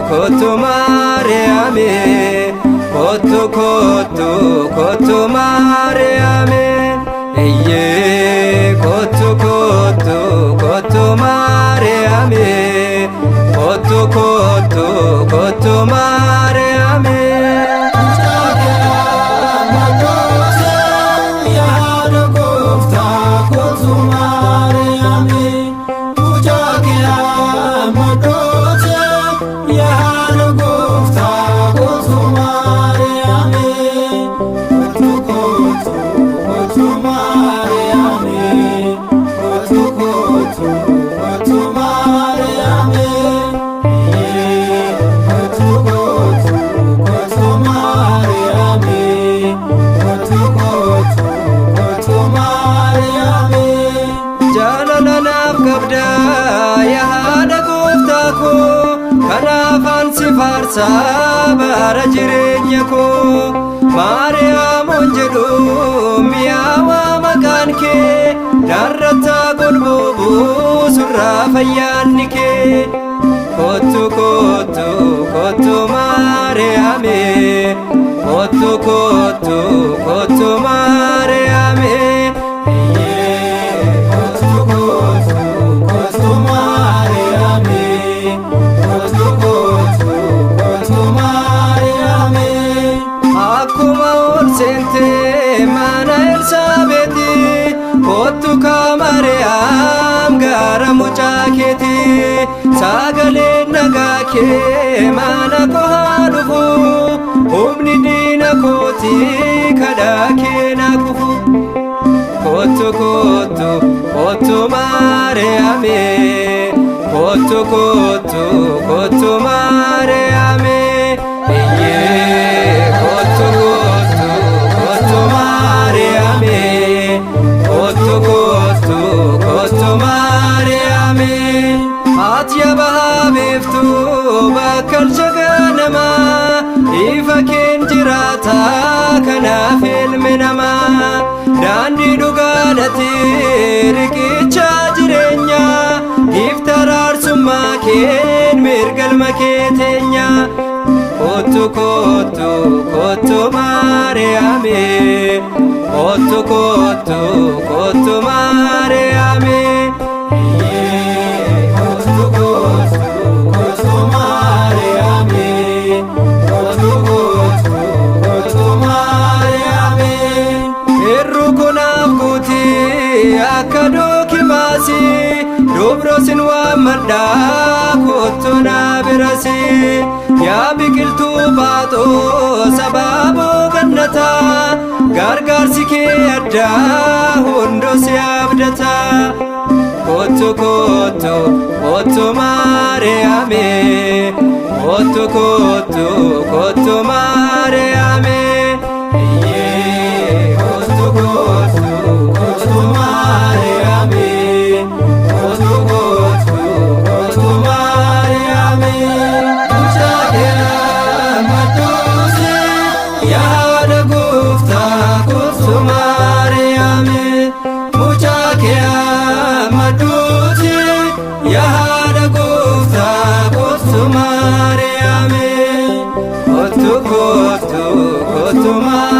Kottu Mariame, kottu Mariame, eye kottu Mariame, kottu Mariame. Sabara jireenya koo Maariyaam onjedhu mi'aawa maqaan kee darrataa golboo surraa fayyaanni kee kottu Maariyaame kottu Maariyaame mana Elsaabeeti kottu Maariyaam gara mucaa keeti sagaleen nagaa kee mana koo haa dhufu humni diina kooti kadhaa kee na kufu kottu Maariyaame kottu Maariyaame kottu Maariyaame Atiya bahaa beeftu bakkalcha ganamaa ifa keen jiraata kanaaf ilmi namaa daandii dhugaadhati riqicha jireenya ifta araarsummaa keen mirgalma kee teenya kottu Maariyaame kottu Maariyaame kottu Maariyaame kottu Maariyaame irru kunaaf guuti akka dookimaasi dubroosin waammadhaa kottu na birasi yaa biqiltuu baatoo sabaaboo gannataa gargaarsi kee addaa hundoo si abdataa kottu Maariyaame kottu Maariyaame kottu Maariyaame kottu Maariyaame yaada gooftaa kottu Maariyaame mucaa kee ammaduuti yaada gooftaa kottu Maariyaame kottu Maariyaame